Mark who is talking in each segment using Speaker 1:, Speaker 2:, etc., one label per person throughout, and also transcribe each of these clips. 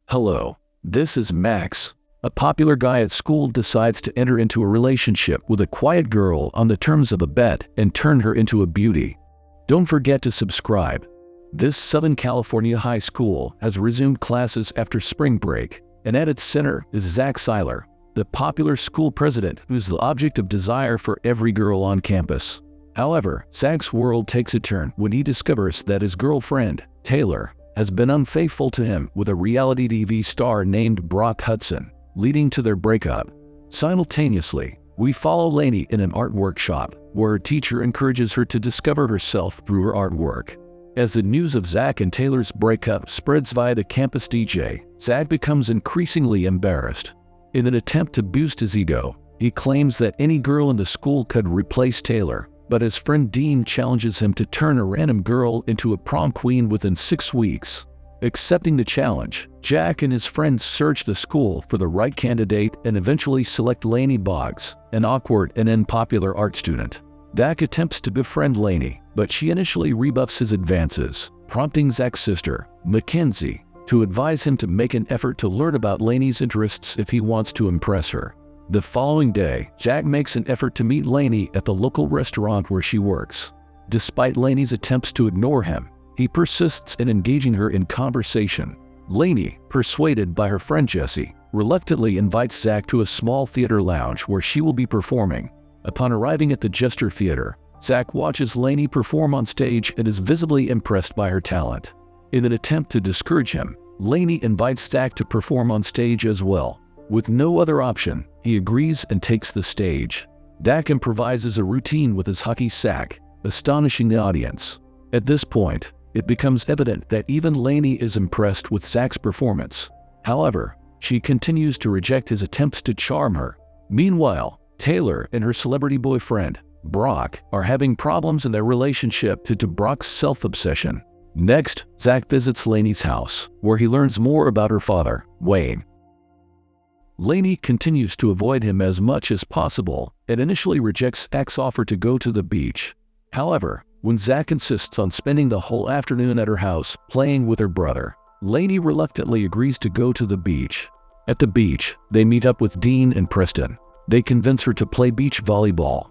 Speaker 1: Hello, this is Max. A popular guy at school decides to enter into a relationship with a quiet girl on the terms of a bet and turn her into a beauty. Don't forget to subscribe. This Southern California high school has resumed classes after spring break, and at its center is Zach Seiler, the popular school president who's the object of desire for every girl on campus. However, Zach's world takes a turn when he discovers that his girlfriend, Taylor, has been unfaithful to him with a reality TV star named Brock Hudson, leading to their breakup. Simultaneously, we follow Lainey in an art workshop, where her teacher encourages her to discover herself through her artwork. As the news of Zach and Taylor's breakup spreads via the campus DJ, Zach becomes increasingly embarrassed. In an attempt to boost his ego, he claims that any girl in the school could replace Taylor, but his friend Dean challenges him to turn a random girl into a prom queen within 6 weeks. Accepting the challenge, Jack and his friends search the school for the right candidate and eventually select Lainey Boggs, an awkward and unpopular art student. Zach attempts to befriend Lainey, but she initially rebuffs his advances, prompting Zach's sister, Mackenzie, to advise him to make an effort to learn about Lainey's interests if he wants to impress her. The following day, Jack makes an effort to meet Lainey at the local restaurant where she works. Despite Lainey's attempts to ignore him, he persists in engaging her in conversation. Lainey, persuaded by her friend Jessie, reluctantly invites Zach to a small theater lounge where she will be performing. Upon arriving at the Jester Theater, Zach watches Lainey perform on stage and is visibly impressed by her talent. In an attempt to discourage him, Lainey invites Zach to perform on stage as well. With no other option, he agrees and takes the stage. Zach improvises a routine with his hockey sack, astonishing the audience. At this point, it becomes evident that even Lainey is impressed with Zach's performance. However, she continues to reject his attempts to charm her. Meanwhile, Taylor and her celebrity boyfriend, Brock, are having problems in their relationship due to Brock's self-obsession. Next, Zach visits Lainey's house, where he learns more about her father, Wayne. Lainey continues to avoid him as much as possible and initially rejects Zach's offer to go to the beach. However, when Zach insists on spending the whole afternoon at her house playing with her brother, Lainey reluctantly agrees to go to the beach. At the beach, they meet up with Dean and Preston. They convince her to play beach volleyball.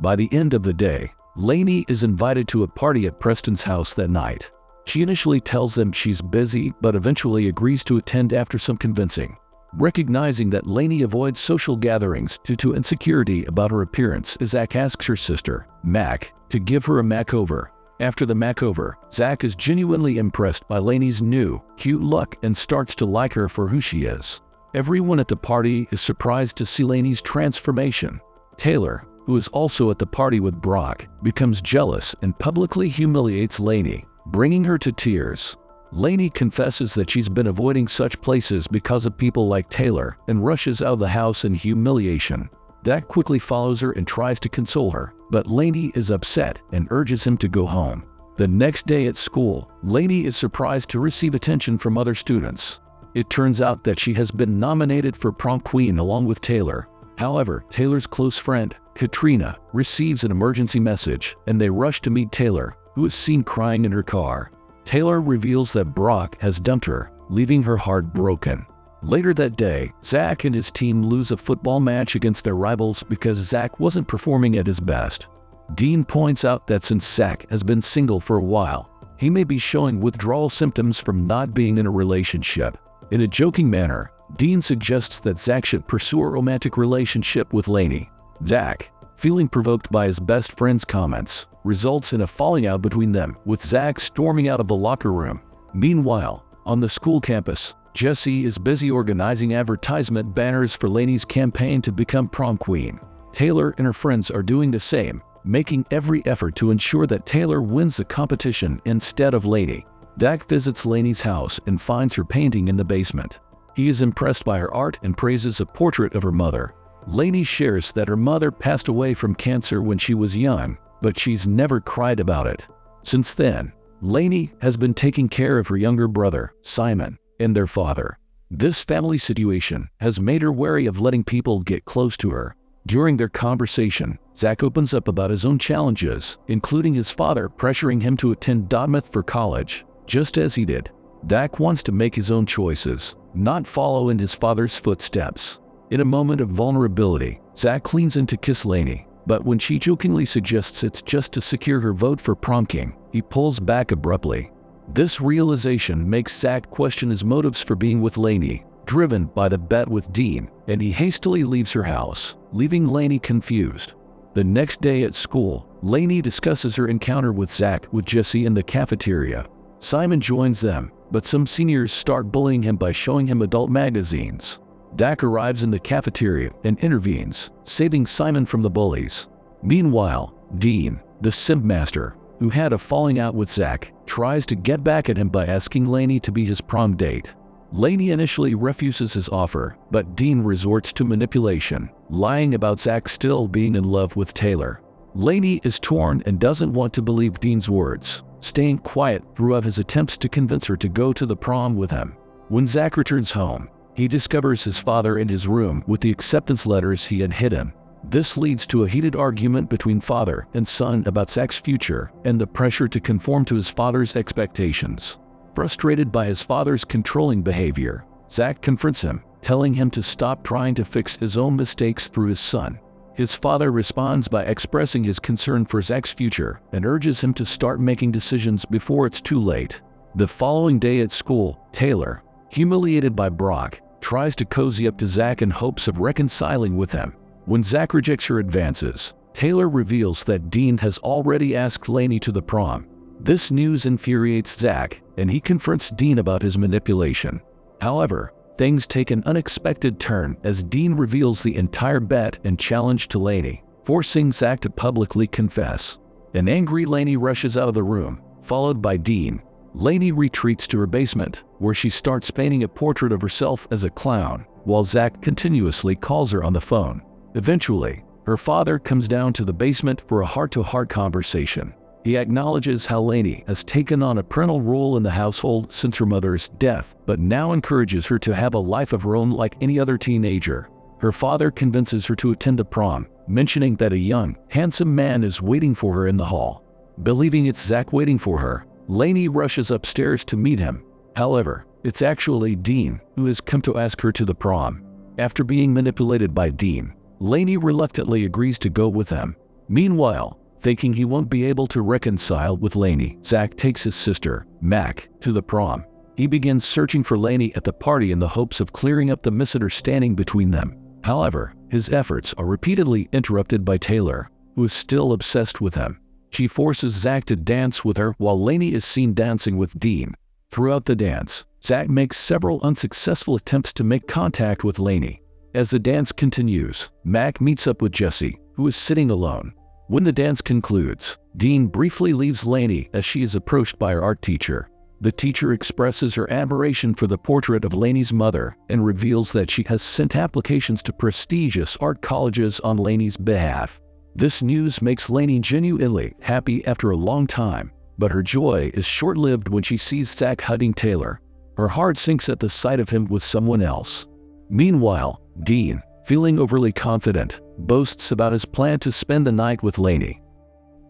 Speaker 1: By the end of the day, Lainey is invited to a party at Preston's house that night. She initially tells them she's busy, but eventually agrees to attend after some convincing. Recognizing that Lainey avoids social gatherings due to insecurity about her appearance, Zach asks her sister, Mac, to give her a makeover. After the makeover, Zach is genuinely impressed by Lainey's new, cute look and starts to like her for who she is. Everyone at the party is surprised to see Lainey's transformation. Taylor, who is also at the party with Brock, becomes jealous and publicly humiliates Lainey, bringing her to tears. Lainey confesses that she's been avoiding such places because of people like Taylor and rushes out of the house in humiliation. Zach quickly follows her and tries to console her, but Lainey is upset and urges him to go home. The next day at school, Lainey is surprised to receive attention from other students. It turns out that she has been nominated for prom queen along with Taylor. However, Taylor's close friend, Katrina, receives an emergency message and they rush to meet Taylor, who is seen crying in her car. Taylor reveals that Brock has dumped her, leaving her heart broken. Later that day, Zach and his team lose a football match against their rivals because Zach wasn't performing at his best. Dean points out that since Zach has been single for a while, he may be showing withdrawal symptoms from not being in a relationship. In a joking manner, Dean suggests that Zach should pursue a romantic relationship with Lainey. Zach, feeling provoked by his best friend's comments, results in a falling out between them, with Zach storming out of the locker room. Meanwhile, on the school campus, Jessie is busy organizing advertisement banners for Lainey's campaign to become prom queen. Taylor and her friends are doing the same, making every effort to ensure that Taylor wins the competition instead of Lainey. Zach visits Lainey's house and finds her painting in the basement. He is impressed by her art and praises a portrait of her mother. Lainey shares that her mother passed away from cancer when she was young, but she's never cried about it. Since then, Lainey has been taking care of her younger brother, Simon, and their father. This family situation has made her wary of letting people get close to her. During their conversation, Zach opens up about his own challenges, including his father pressuring him to attend Dartmouth for college, just as he did. Dak wants to make his own choices, not follow in his father's footsteps. In a moment of vulnerability, Zach leans in to kiss Lainey, but when she jokingly suggests it's just to secure her vote for prom king, he pulls back abruptly. This realization makes Zach question his motives for being with Lainey, driven by the bet with Dean, and he hastily leaves her house, leaving Lainey confused. The next day at school, Lainey discusses her encounter with Zach with Jesse in the cafeteria. Simon joins them, but some seniors start bullying him by showing him adult magazines. Dak arrives in the cafeteria and intervenes, saving Simon from the bullies. Meanwhile, Dean, the simp master, who had a falling out with Zach, tries to get back at him by asking Lainey to be his prom date. Lainey initially refuses his offer, but Dean resorts to manipulation, lying about Zach still being in love with Taylor. Lainey is torn and doesn't want to believe Dean's words, staying quiet throughout his attempts to convince her to go to the prom with him. When Zach returns home, he discovers his father in his room with the acceptance letters he had hidden. This leads to a heated argument between father and son about Zach's future and the pressure to conform to his father's expectations. Frustrated by his father's controlling behavior, Zach confronts him, telling him to stop trying to fix his own mistakes through his son. His father responds by expressing his concern for Zach's future and urges him to start making decisions before it's too late. The following day at school, Taylor, humiliated by Brock, tries to cozy up to Zach in hopes of reconciling with him. When Zach rejects her advances, Taylor reveals that Dean has already asked Lainey to the prom. This news infuriates Zach, and he confronts Dean about his manipulation. However, things take an unexpected turn as Dean reveals the entire bet and challenge to Lainey, forcing Zach to publicly confess. An angry Lainey rushes out of the room, followed by Dean. Lainey retreats to her basement, where she starts painting a portrait of herself as a clown, while Zach continuously calls her on the phone. Eventually, her father comes down to the basement for a heart-to-heart conversation. He acknowledges how Lainey has taken on a parental role in the household since her mother's death, but now encourages her to have a life of her own like any other teenager. Her father convinces her to attend the prom, mentioning that a young, handsome man is waiting for her in the hall. Believing it's Zach waiting for her, Lainey rushes upstairs to meet him. However, it's actually Dean, who has come to ask her to the prom. After being manipulated by Dean, Lainey reluctantly agrees to go with him. Meanwhile, thinking he won't be able to reconcile with Lainey, Zach takes his sister, Mac, to the prom. He begins searching for Lainey at the party in the hopes of clearing up the misunderstanding between them. However, his efforts are repeatedly interrupted by Taylor, who is still obsessed with him. She forces Zach to dance with her while Lainey is seen dancing with Dean. Throughout the dance, Zach makes several unsuccessful attempts to make contact with Lainey. As the dance continues, Mac meets up with Jesse, who is sitting alone. When the dance concludes, Dean briefly leaves Lainey as she is approached by her art teacher. The teacher expresses her admiration for the portrait of Lainey's mother and reveals that she has sent applications to prestigious art colleges on Lainey's behalf. This news makes Lainey genuinely happy after a long time, but her joy is short-lived when she sees Zach hugging Taylor. Her heart sinks at the sight of him with someone else. Meanwhile, Dean, feeling overly confident, boasts about his plan to spend the night with Lainey.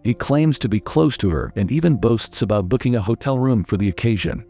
Speaker 1: He claims to be close to her and even boasts about booking a hotel room for the occasion.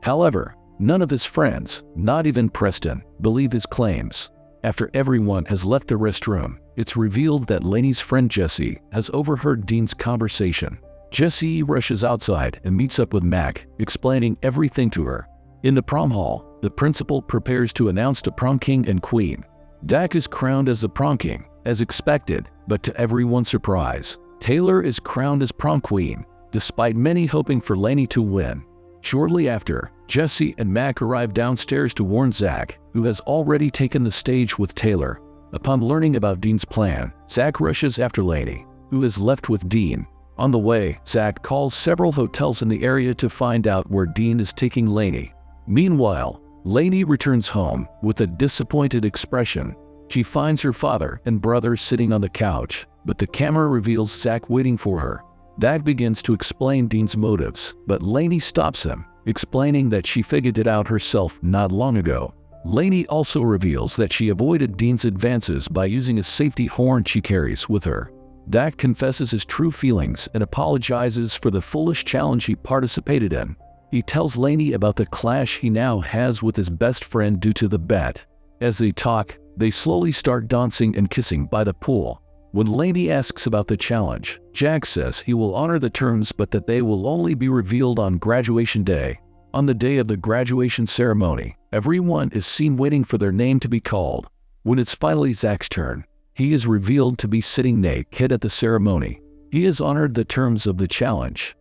Speaker 1: However, none of his friends, not even Preston, believe his claims. After everyone has left the restroom, it's revealed that Lainey's friend Jesse has overheard Dean's conversation. Jesse rushes outside and meets up with Mac, explaining everything to her. In the prom hall, the principal prepares to announce the prom king and queen. Dak is crowned as the prom king, as expected, but to everyone's surprise, Taylor is crowned as prom queen, despite many hoping for Lainey to win. Shortly after, Jesse and Mac arrive downstairs to warn Zach, who has already taken the stage with Taylor. Upon learning about Dean's plan, Zach rushes after Lainey, who is left with Dean. On the way, Zach calls several hotels in the area to find out where Dean is taking Lainey. Meanwhile, Lainey returns home with a disappointed expression. She finds her father and brother sitting on the couch, but the camera reveals Zach waiting for her. Dak begins to explain Dean's motives, but Lainey stops him, explaining that she figured it out herself not long ago. Lainey also reveals that she avoided Dean's advances by using a safety horn she carries with her. Dak confesses his true feelings and apologizes for the foolish challenge he participated in. He tells Lainey about the clash he now has with his best friend due to the bet. As they talk, they slowly start dancing and kissing by the pool. When Lainey asks about the challenge, Jack says he will honor the terms but that they will only be revealed on graduation day. On the day of the graduation ceremony, everyone is seen waiting for their name to be called. When it's finally Zach's turn, he is revealed to be sitting naked at the ceremony. He has honored the terms of the challenge.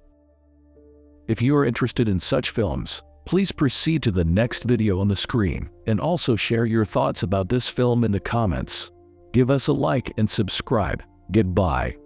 Speaker 1: If you are interested in such films, please proceed to the next video on the screen and also share your thoughts about this film in the comments. Give us a like and subscribe. Goodbye.